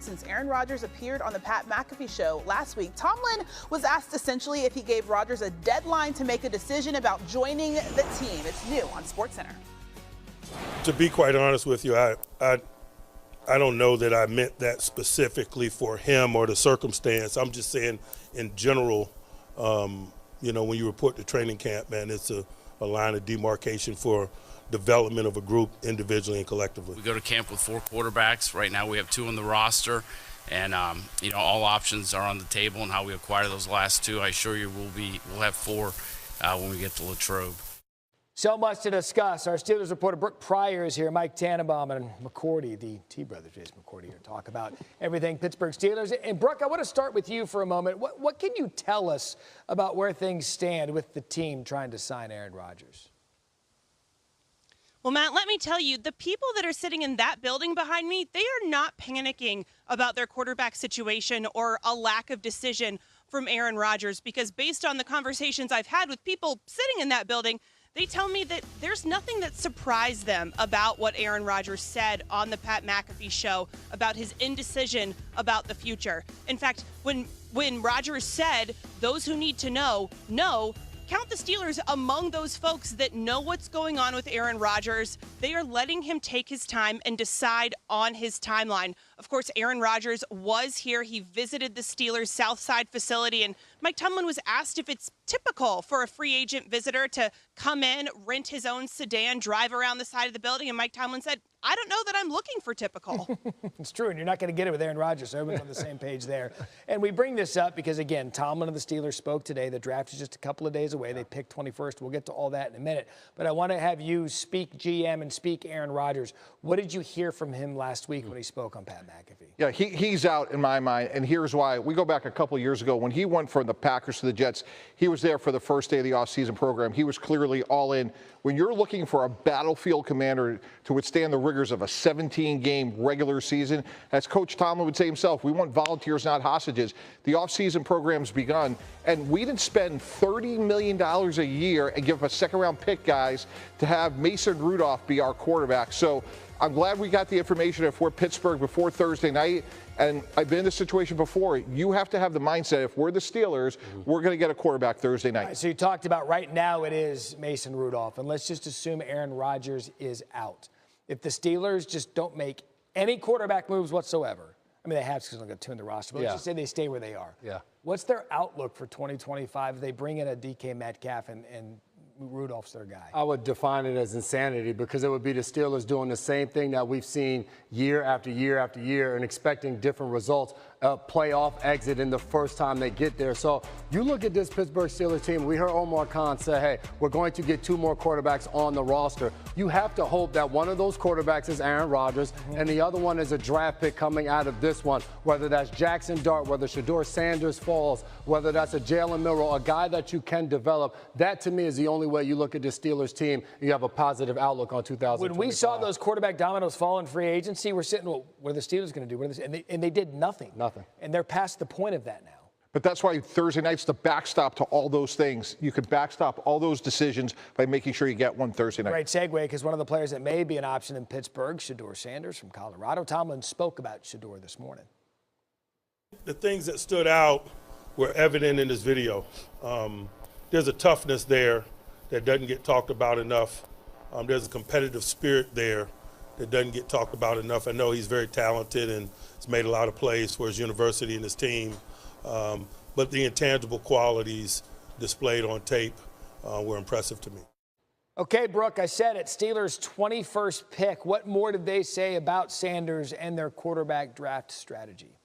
Since Aaron Rodgers appeared on the Pat McAfee show last week, Tomlin was asked essentially if he gave Rodgers a deadline to make a decision about joining the team. It's new on SportsCenter. To be quite honest with you, I don't know that I meant that specifically for him or the circumstance. I'm just saying in general, you know, when you report to training camp, man, it's a line of demarcation for development of a group individually and collectively. We go to camp with 4 quarterbacks. Right now we have 2 on the roster, and you know, all options are on the table, and how we acquire those last 2, I assure you we'll have 4 when we get to Latrobe. So much to discuss. Our Steelers reporter Brooke Pryor is here. Mike Tannenbaum and McCourty, the T brothers, Jason McCourty, here to talk about everything Pittsburgh Steelers. And Brooke, I want to start with you for a moment. What can you tell us about where things stand with the team trying to sign Aaron Rodgers? Well, Matt, let me tell you, the people that are sitting in that building behind me, they are not panicking about their quarterback situation or a lack of decision from Aaron Rodgers, because based on the conversations I've had with people sitting in that building, they tell me that there's nothing that surprised them about what Aaron Rodgers said on the Pat McAfee show about his indecision about the future. In fact, when Rodgers said, those who need to know, count the Steelers among those folks that know what's going on with Aaron Rodgers. They are letting him take his time and decide on his timeline. Of course, Aaron Rodgers was here. He visited the Steelers' Southside facility, and Mike Tomlin was asked if it's typical for a free agent visitor to come in, rent his own sedan, drive around the side of the building, and Mike Tomlin said, I don't know that I'm looking for typical. It's true, and you're not going to get it with Aaron Rodgers, so everyone's on the same page there. And we bring this up because, again, Tomlin of the Steelers spoke today. The draft is just a couple of days away. They picked 21st. We'll get to all that in a minute. But I want to have you speak GM and speak Aaron Rodgers. What did you hear from him last week when he spoke on Pat McAfee? Yeah, he's out in my mind, and here's why. We go back a couple of years ago when he went from the Packers to the Jets. He was there for the first day of the offseason program. He was clearly all in. When you're looking for a battlefield commander to withstand the rigors of a 17-game regular season, as Coach Tomlin would say himself, we want volunteers, not hostages. The offseason program's begun, and we didn't spend $30 million a year and give up a second-round pick, guys, to have Mason Rudolph be our quarterback. So I'm glad we got the information if we're Pittsburgh before Thursday night. And I've been in this situation before. You have to have the mindset, if we're the Steelers, we're going to get a quarterback Thursday night. Right, so you talked about right now it is Mason Rudolph, and let's just assume Aaron Rodgers is out. If the Steelers just don't make any quarterback moves whatsoever, I mean, they have because they're going to tune the roster, but let's just say they stay where they are. Yeah. What's their outlook for 2025 if they bring in a DK Metcalf and Rudolph's their guy? I would define it as insanity, because it would be the Steelers doing the same thing that we've seen year after year after year and expecting different results. A playoff exit in the first time they get there. So you look at this Pittsburgh Steelers team, we heard Omar Khan say, hey, we're going to get 2 more quarterbacks on the roster. You have to hope that one of those quarterbacks is Aaron Rodgers and the other one is a draft pick coming out of this one, whether that's Jackson Dart, whether Shedeur Sanders falls, whether that's a Jalen Milroe, a guy that you can develop. That, to me, is the only way you look at this Steelers team and you have a positive outlook on 2025. When we saw those quarterback dominoes fall in free agency, we're sitting, well, what are the Steelers going to do? And they did nothing. Nothing. And they're past the point of that now. But that's why Thursday night's the backstop to all those things. You can backstop all those decisions by making sure you get one Thursday night. Great segue, because one of the players that may be an option in Pittsburgh, Shedeur Sanders from Colorado. Tomlin spoke about Shedeur this morning. The things that stood out were evident in this video. There's a toughness there that doesn't get talked about enough. There's a competitive spirit there that doesn't get talked about enough. I know he's very talented and has made a lot of plays for his university and his team, but the intangible qualities displayed on tape were impressive to me. Okay, Brooke, I said it, Steelers' 21st pick. What more did they say about Sanders and their quarterback draft strategy?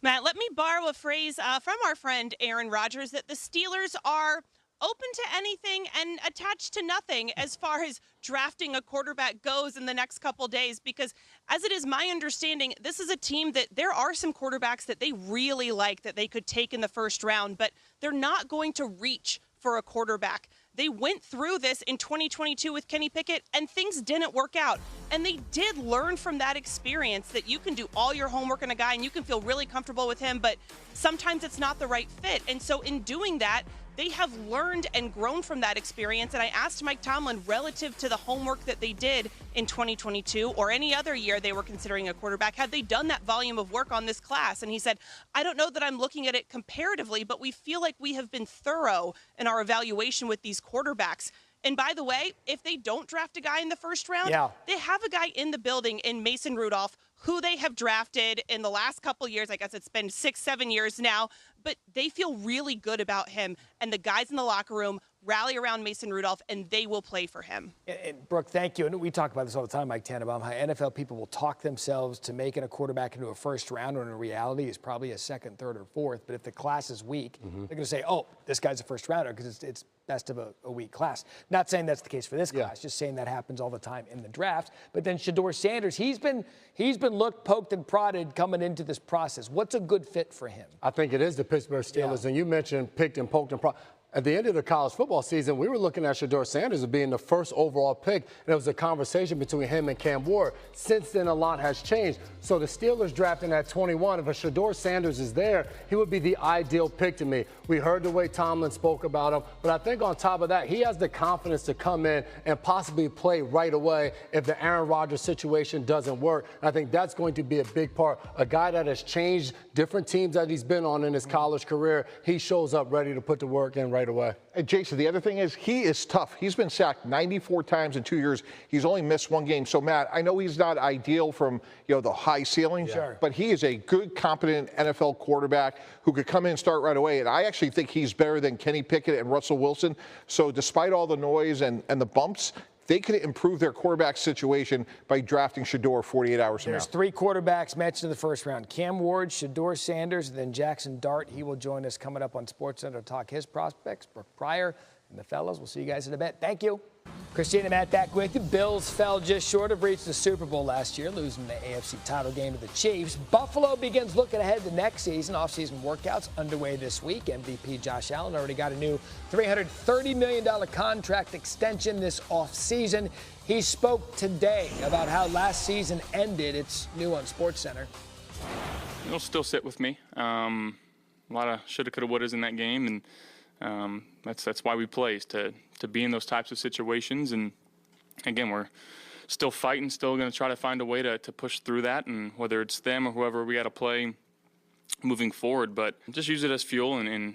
Matt, let me borrow a phrase from our friend Aaron Rodgers, that the Steelers are open to anything and attached to nothing as far as drafting a quarterback goes in the next couple days, because as it is my understanding, this is a team that there are some quarterbacks that they really like that they could take in the first round, but they're not going to reach for a quarterback. They went through this in 2022 with Kenny Pickett, and things didn't work out. And they did learn from that experience that you can do all your homework on a guy and you can feel really comfortable with him, but sometimes it's not the right fit. And so in doing that, they have learned and grown from that experience. And I asked Mike Tomlin relative to the homework that they did in 2022 or any other year they were considering a quarterback, had they done that volume of work on this class? And he said, I don't know that I'm looking at it comparatively, but we feel like we have been thorough in our evaluation with these quarterbacks. And by the way, if they don't draft a guy in the first round, they have a guy in the building in Mason Rudolph, who they have drafted in the last couple years. I guess it's been 6-7 years now, but they feel really good about him. And the guys in the locker room rally around Mason Rudolph, and they will play for him. And Brooke, thank you. And we talk about this all the time, Mike Tannenbaum, how NFL people will talk themselves to making a quarterback into a first round, when in reality is probably a second, third, or fourth. But if the class is weak, they're going to say, oh, this guy's a first rounder because it's best of a weak class. Not saying that's the case for this class, just saying that happens all the time in the draft. But then Shedeur Sanders, he's been looked, poked, and prodded coming into this process. What's a good fit for him? I think it is the Pittsburgh Steelers. And you mentioned picked and poked and prodded. At the end of the college football season, we were looking at Shedeur Sanders as being the first overall pick, and it was a conversation between him and Cam Ward. Since then, a lot has changed. So the Steelers drafting at 21, if a Shedeur Sanders is there, he would be the ideal pick to me. We heard the way Tomlin spoke about him, but I think on top of that, he has the confidence to come in and possibly play right away if the Aaron Rodgers situation doesn't work. And I think that's going to be a big part. A guy that has changed different teams that he's been on in his college career, he shows up ready to put the work in right away. And Jason, the other thing is he is tough. He's been sacked 94 times in 2 years. He's only missed one game. So, Matt, I know he's not ideal from, the high ceiling, but he is a good, competent NFL quarterback who could come in and start right away. And I actually think he's better than Kenny Pickett and Russell Wilson. So despite all the noise and the bumps, they could improve their quarterback situation by drafting Shedeur 48 hours from now. There's 3 quarterbacks mentioned in the first round: Cam Ward, Shedeur Sanders, and then Jackson Dart. He will join us coming up on SportsCenter to talk his prospects. Brooke Pryor and the fellas, we'll see you guys in a bit. Thank you. Christina, Matt, back with you. Bills fell just short of reaching the Super Bowl last year, losing the AFC title game to the Chiefs. Buffalo begins looking ahead to next season. Off-season workouts underway this week. MVP Josh Allen already got a new $330 million contract extension this offseason. He spoke today about how last season ended. It's new on SportsCenter. It'll still sit with me. A lot of shoulda, coulda, wouldas in that game, and that's why we play, is to be in those types of situations. And again, we're still fighting, still going to try to find a way to push through that, and whether it's them or whoever we got to play moving forward. But just use it as fuel and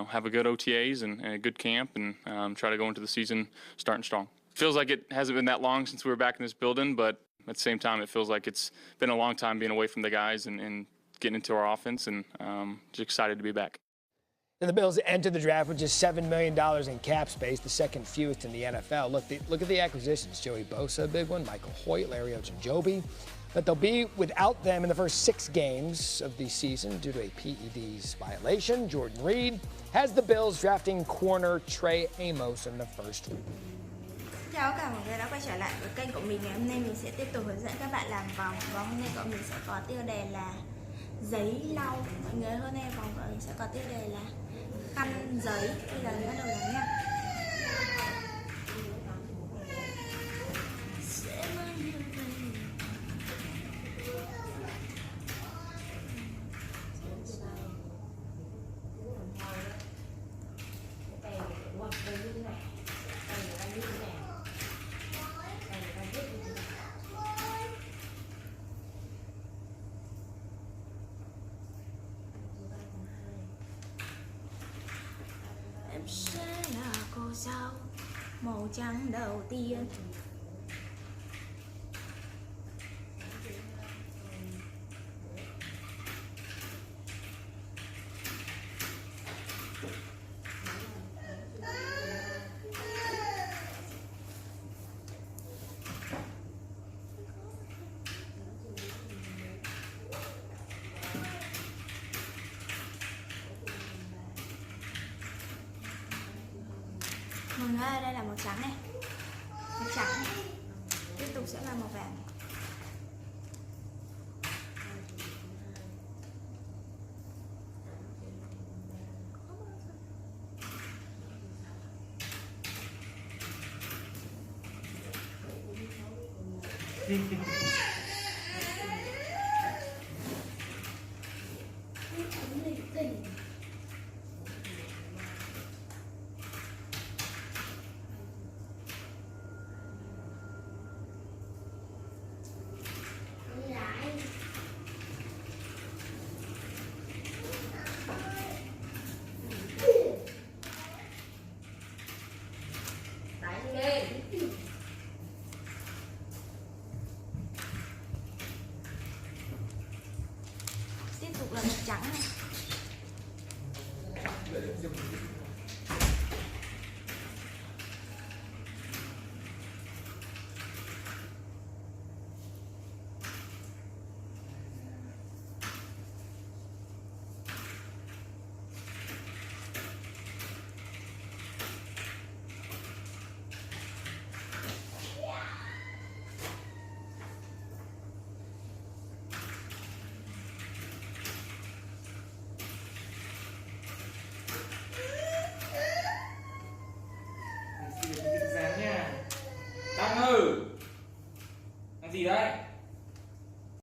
have a good OTAs and a good camp, and try to go into the season starting strong. Feels like it hasn't been that long since we were back in this building, but at the same time, it feels like it's been a long time being away from the guys and getting into our offense, and just excited to be back. And the Bills entered the draft with just $7 million in cap space, the second fewest in the NFL. Look at the acquisitions. Joey Bosa, a big one. Michael Hoyt, Larry Ogunjobi. But they'll be without them in the first 6 games of the season due to a PED's violation. Jordan Reed has the Bills drafting corner Trey Amos in the first round. Chào cả mọi người đã quay trở lại với kênh của mình. Ngày hôm nay mình sẽ tiếp tục hướng dẫn các bạn làm vòng. Và hôm nay của mình sẽ có tiêu đề là giấy lau. Mọi người hôm nay vòng của mình sẽ có tiêu đề là khăn giấy. Bây giờ mình bắt đầu làm nha. Em sẽ là cô giáo màu trắng đầu tiên. Mọi người ơi, đây là màu trắng này. Màu trắng này. Tiếp tục sẽ là màu vàng. tục là màu trắng này.